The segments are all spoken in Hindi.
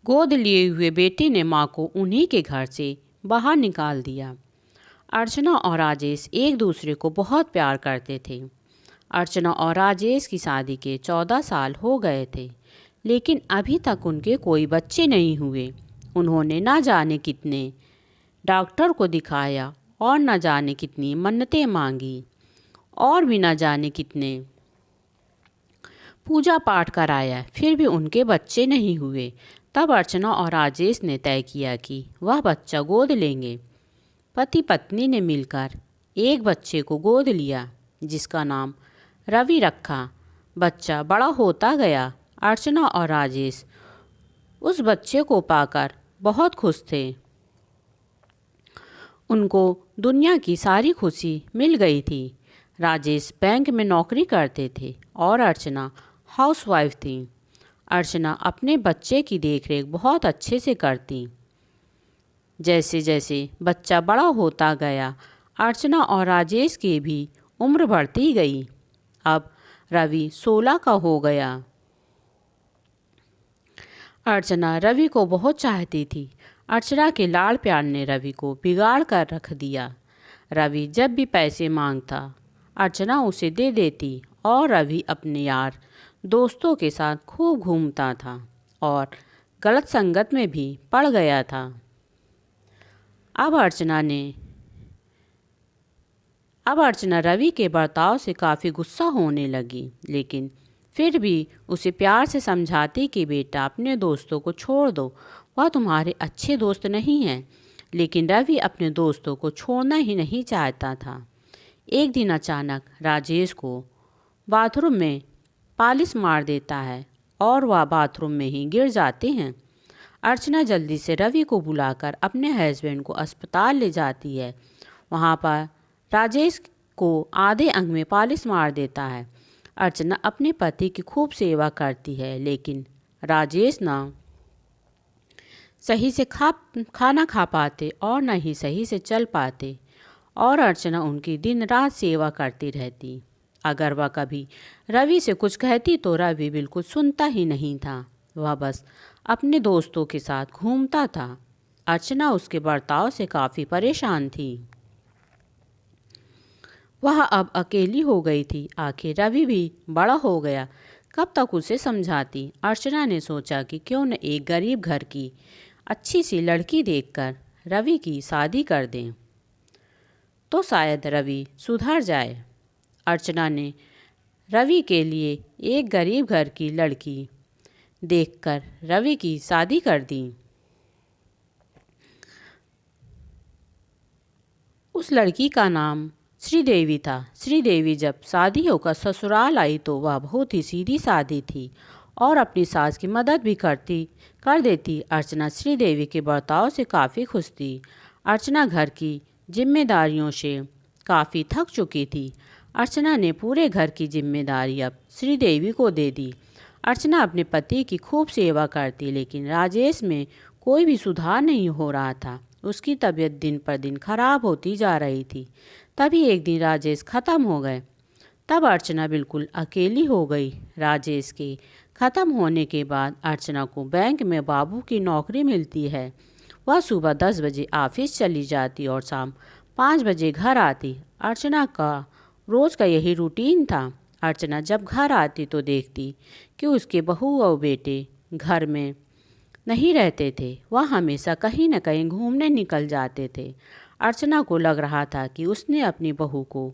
गोद लिए हुए बेटे ने माँ को उन्हीं के घर से बाहर निकाल दिया। अर्चना और राजेश एक दूसरे को बहुत प्यार करते थे। अर्चना और राजेश की शादी के 14 साल हो गए थे, लेकिन अभी तक उनके कोई बच्चे नहीं हुए। उन्होंने ना जाने कितने डॉक्टर को दिखाया और न जाने कितनी मन्नतें मांगी और भी न जाने कितने पूजा पाठ कराया, फिर भी उनके बच्चे नहीं हुए। तब अर्चना और राजेश ने तय किया कि वह बच्चा गोद लेंगे। पति पत्नी ने मिलकर एक बच्चे को गोद लिया, जिसका नाम रवि रखा। बच्चा बड़ा होता गया। अर्चना और राजेश उस बच्चे को पाकर बहुत खुश थे। उनको दुनिया की सारी खुशी मिल गई थी। राजेश बैंक में नौकरी करते थे और अर्चना हाउसवाइफ थी। अर्चना अपने बच्चे की देखरेख बहुत अच्छे से करती। जैसे जैसे बच्चा बड़ा होता गया, अर्चना और राजेश की भी उम्र बढ़ती गई। अब रवि 16 का हो गया। अर्चना रवि को बहुत चाहती थी। अर्चना के लाड़ प्यार ने रवि को बिगाड़ कर रख दिया। रवि जब भी पैसे मांगता, अर्चना उसे दे देती और रवि अपने यार दोस्तों के साथ खूब घूमता था और गलत संगत में भी पड़ गया था। अब अर्चना रवि के बर्ताव से काफ़ी गुस्सा होने लगी, लेकिन फिर भी उसे प्यार से समझाती कि बेटा अपने दोस्तों को छोड़ दो, वह तुम्हारे अच्छे दोस्त नहीं हैं। लेकिन रवि अपने दोस्तों को छोड़ना ही नहीं चाहता था। एक दिन अचानक राजेश को बाथरूम में पालिश मार देता है और वह बाथरूम में ही गिर जाते हैं। अर्चना जल्दी से रवि को बुलाकर अपने हस्बैंड को अस्पताल ले जाती है। वहाँ पर राजेश को आधे अंग में पालिश मार देता है। अर्चना अपने पति की खूब सेवा करती है, लेकिन राजेश ना सही से खाना खा पाते और न ही सही से चल पाते और अर्चना उनकी दिन रात सेवा करती रहती। अगर वह कभी रवि से कुछ कहती तो रवि बिल्कुल सुनता ही नहीं था। वह बस अपने दोस्तों के साथ घूमता था। अर्चना उसके बर्ताव से काफ़ी परेशान थी। वह अब अकेली हो गई थी। आखिर रवि भी बड़ा हो गया, कब तक उसे समझाती। अर्चना ने सोचा कि क्यों न एक गरीब घर की अच्छी सी लड़की देखकर रवि की शादी कर दें, तो शायद रवि सुधर जाए। अर्चना ने रवि के लिए एक गरीब घर की लड़की देखकर रवि की शादी कर दी। उस लड़की का नाम श्रीदेवी था। श्रीदेवी जब शादी होकर ससुराल आई तो वह बहुत ही सीधी सादी थी और अपनी सास की मदद भी कर देती। अर्चना श्रीदेवी के बर्ताव से काफ़ी खुश थी। अर्चना घर की जिम्मेदारियों से काफ़ी थक चुकी थी। अर्चना ने पूरे घर की जिम्मेदारी अब श्रीदेवी को दे दी। अर्चना अपने पति की खूब सेवा करती, लेकिन राजेश में कोई भी सुधार नहीं हो रहा था। उसकी तबीयत दिन पर दिन खराब होती जा रही थी। तभी एक दिन राजेश ख़त्म हो गए। तब अर्चना बिल्कुल अकेली हो गई। राजेश के ख़त्म होने के बाद अर्चना को बैंक में बाबू की नौकरी मिलती है। वह सुबह 10 बजे ऑफिस चली जाती और शाम 5 बजे घर आती। अर्चना का रोज़ का यही रूटीन था। अर्चना जब घर आती तो देखती कि उसके बहू और बेटे घर में नहीं रहते थे। वह हमेशा कहीं न कहीं घूमने निकल जाते थे। अर्चना को लग रहा था कि उसने अपनी बहू को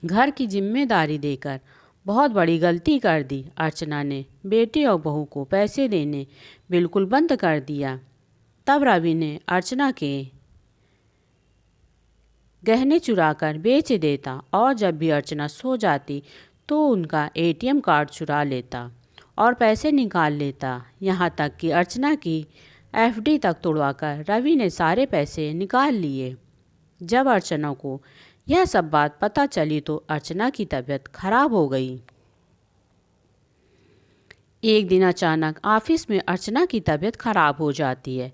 घर की जिम्मेदारी देकर बहुत बड़ी गलती कर दी। अर्चना ने बेटे और बहू को पैसे देने बिल्कुल बंद कर दिया। तब रवि ने अर्चना के गहने चुराकर बेच देता और जब भी अर्चना सो जाती तो उनका एटीएम कार्ड चुरा लेता और पैसे निकाल लेता। यहाँ तक कि अर्चना की एफडी तक तोड़वाकर रवि ने सारे पैसे निकाल लिए। जब अर्चना को यह सब बात पता चली तो अर्चना की तबीयत खराब हो गई। एक दिन अचानक ऑफिस में अर्चना की तबीयत खराब हो जाती है।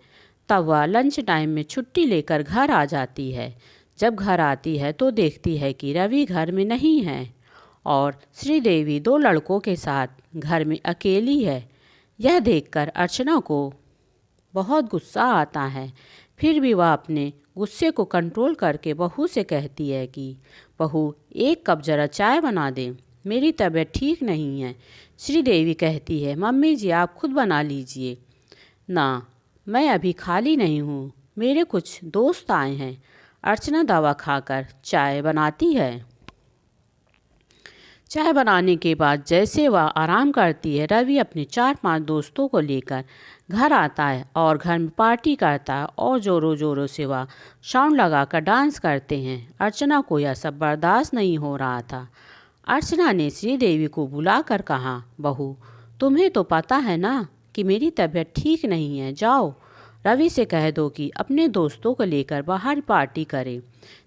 तब वह लंच टाइम में छुट्टी लेकर घर आ जाती है। जब घर आती है तो देखती है कि रवि घर में नहीं है और श्रीदेवी 2 लड़कों के साथ घर में अकेली है। यह देखकर अर्चना को बहुत गुस्सा आता है। फिर भी वह अपने गुस्से को कंट्रोल करके बहू से कहती है कि बहू, एक कप ज़रा चाय बना दे, मेरी तबीयत ठीक नहीं है। श्रीदेवी कहती है, मम्मी जी आप खुद बना लीजिए ना, मैं अभी खाली नहीं हूँ, मेरे कुछ दोस्त आए हैं। अर्चना दवा खाकर चाय बनाती है। चाय बनाने के बाद जैसे वह आराम करती है, रवि अपने 4-5 दोस्तों को लेकर घर आता है और घर में पार्टी करता है और ज़ोरों ज़ोरों से वह साउंड लगाकर डांस करते हैं। अर्चना को यह सब बर्दाश्त नहीं हो रहा था। अर्चना ने श्रीदेवी को बुलाकर कहा, बहू तुम्हें तो पता है ना कि मेरी तबीयत ठीक नहीं है, जाओ रवि से कह दो कि अपने दोस्तों को लेकर बाहर पार्टी करे।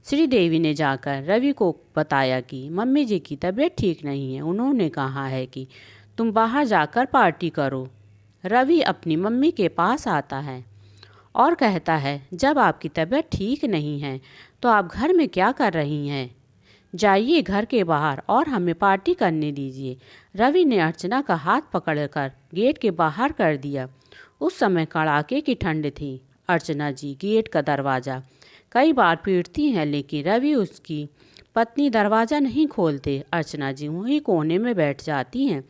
श्रीदेवी ने जाकर रवि को बताया कि मम्मी जी की तबीयत ठीक नहीं है, उन्होंने कहा है कि तुम बाहर जाकर पार्टी करो। रवि अपनी मम्मी के पास आता है और कहता है, जब आपकी तबीयत ठीक नहीं है तो आप घर में क्या कर रही हैं? जाइए घर के बाहर और हमें पार्टी करने दीजिए। रवि ने अर्चना का हाथ पकड़कर गेट के बाहर कर दिया। उस समय कड़ाके की ठंड थी। अर्चना जी गेट का दरवाज़ा कई बार पीटती हैं, लेकिन रवि उसकी पत्नी दरवाज़ा नहीं खोलते। अर्चना जी वहीं कोने में बैठ जाती हैं।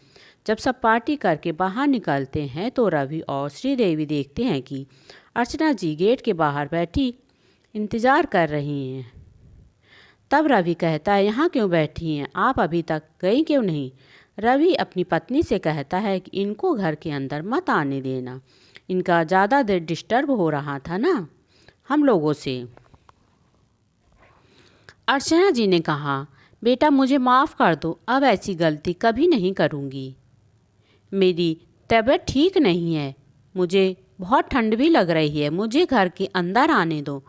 जब सब पार्टी करके बाहर निकलते हैं तो रवि और श्रीदेवी देखते हैं कि अर्चना जी गेट के बाहर बैठी इंतज़ार कर रही हैं। तब रवि कहता है, यहाँ क्यों बैठी हैं, आप अभी तक गई क्यों नहीं? रवि अपनी पत्नी से कहता है कि इनको घर के अंदर मत आने देना, इनका ज़्यादा देर डिस्टर्ब हो रहा था ना हम लोगों से। अर्चना जी ने कहा, बेटा मुझे माफ़ कर दो, अब ऐसी गलती कभी नहीं करूँगी। मेरी तबीयत ठीक नहीं है, मुझे बहुत ठंड भी लग रही है, मुझे घर के अंदर आने दो।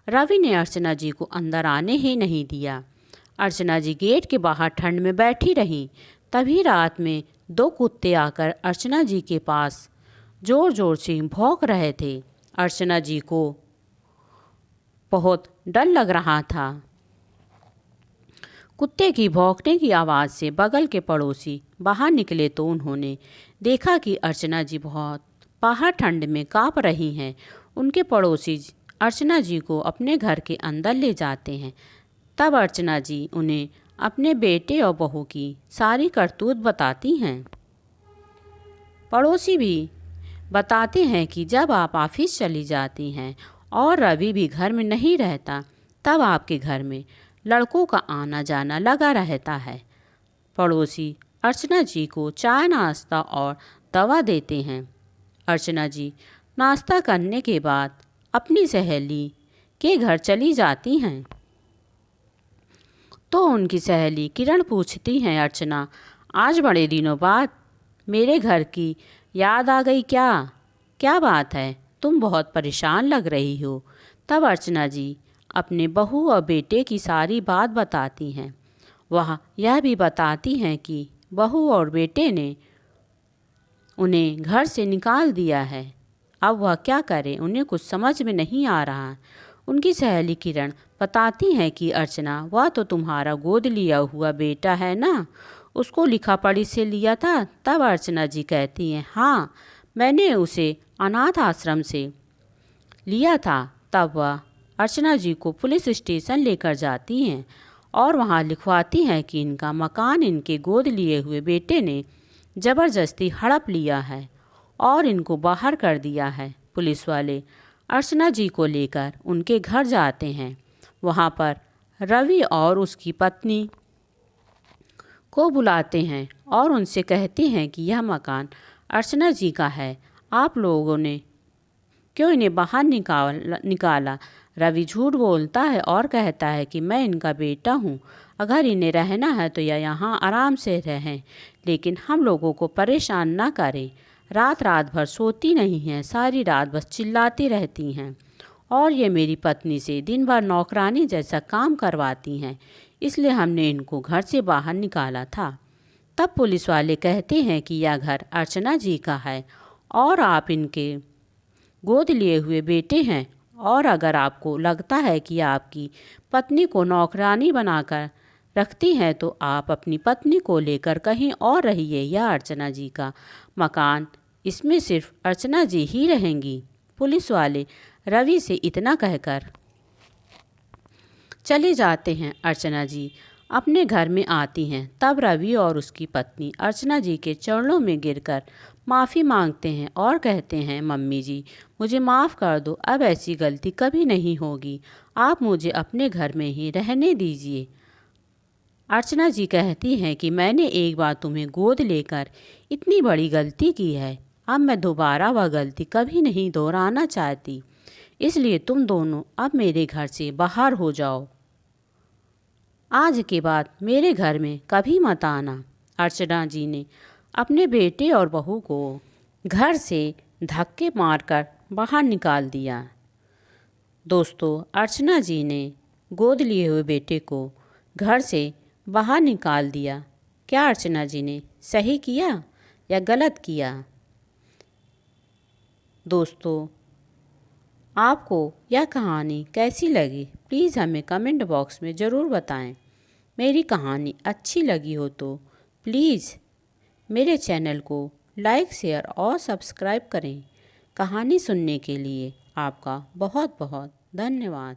रवि ने अर्चना जी को अंदर आने ही नहीं दिया। अर्चना जी गेट के बाहर ठंड में बैठी रहीं। तभी रात में 2 कुत्ते आकर अर्चना जी के पास ज़ोर ज़ोर से भौंक रहे थे। अर्चना जी को बहुत डर लग रहा था। कुत्ते की भौंकने की आवाज़ से बगल के पड़ोसी बाहर निकले तो उन्होंने देखा कि अर्चना जी बहुत बाहर ठंड में काँप रही हैं। उनके पड़ोसी अर्चना जी को अपने घर के अंदर ले जाते हैं। तब अर्चना जी उन्हें अपने बेटे और बहू की सारी करतूत बताती हैं। पड़ोसी भी बताते हैं कि जब आप ऑफिस चली जाती हैं और रवि भी घर में नहीं रहता, तब आपके घर में लड़कों का आना जाना लगा रहता है। पड़ोसी अर्चना जी को चाय, नाश्ता और दवा देते हैं। अर्चना जी नाश्ता करने के बाद अपनी सहेली के घर चली जाती हैं। तो उनकी सहेली किरण पूछती हैं, अर्चना आज बड़े दिनों बाद मेरे घर की याद आ गई क्या? क्या बात है, तुम बहुत परेशान लग रही हो। तब अर्चना जी अपने बहू और बेटे की सारी बात बताती हैं। वह यह भी बताती हैं कि बहू और बेटे ने उन्हें घर से निकाल दिया है। अब वह क्या करें, उन्हें कुछ समझ में नहीं आ रहा। उनकी सहेली किरण बताती हैं कि अर्चना, वह तो तुम्हारा गोद लिया हुआ बेटा है ना, उसको लिखा पढ़ी से लिया था। तब अर्चना जी कहती हैं, हाँ मैंने उसे अनाथ आश्रम से लिया था। तब वह अर्चना जी को पुलिस स्टेशन लेकर जाती हैं और वहाँ लिखवाती हैं कि इनका मकान इनके गोद लिए हुए बेटे ने ज़बरदस्ती हड़प लिया है और इनको बाहर कर दिया है। पुलिस वाले अर्चना जी को लेकर उनके घर जाते हैं। वहाँ पर रवि और उसकी पत्नी को बुलाते हैं और उनसे कहते हैं कि यह मकान अर्चना जी का है, आप लोगों ने क्यों इन्हें बाहर निकाला? रवि झूठ बोलता है और कहता है कि मैं इनका बेटा हूँ, अगर इन्हें रहना है तो यह यहाँ आराम से रहें, लेकिन हम लोगों को परेशान ना करें। रात रात भर सोती नहीं हैं, सारी रात बस चिल्लाती रहती हैं और ये मेरी पत्नी से दिन भर नौकरानी जैसा काम करवाती हैं, इसलिए हमने इनको घर से बाहर निकाला था। तब पुलिस वाले कहते हैं कि यह घर अर्चना जी का है और आप इनके गोद लिए हुए बेटे हैं, और अगर आपको लगता है कि आपकी पत्नी को नौकरानी बनाकर रखती हैं तो आप अपनी पत्नी को लेकर कहीं और रहिए। यह अर्चना जी का मकान इसमें सिर्फ अर्चना जी ही रहेंगी। पुलिस वाले रवि से इतना कहकर चले जाते हैं। अर्चना जी अपने घर में आती हैं। तब रवि और उसकी पत्नी अर्चना जी के चरणों में गिरकर माफ़ी मांगते हैं और कहते हैं, मम्मी जी मुझे माफ़ कर दो, अब ऐसी गलती कभी नहीं होगी। आप मुझे अपने घर में ही रहने दीजिए। अर्चना जी कहती हैं कि मैंने एक बार तुम्हें गोद लेकर इतनी बड़ी गलती की है, अब मैं दोबारा वह गलती कभी नहीं दोहराना चाहती, इसलिए तुम दोनों अब मेरे घर से बाहर हो जाओ। आज के बाद मेरे घर में कभी मत आना। अर्चना जी ने अपने बेटे और बहू को घर से धक्के मारकर बाहर निकाल दिया। दोस्तों, अर्चना जी ने गोद लिए हुए बेटे को घर से बाहर निकाल दिया। क्या अर्चना जी ने सही किया या गलत किया? दोस्तों, आपको यह कहानी कैसी लगी प्लीज़ हमें कमेंट बॉक्स में ज़रूर बताएं। मेरी कहानी अच्छी लगी हो तो प्लीज़ मेरे चैनल को लाइक, शेयर और सब्सक्राइब करें। कहानी सुनने के लिए आपका बहुत बहुत धन्यवाद।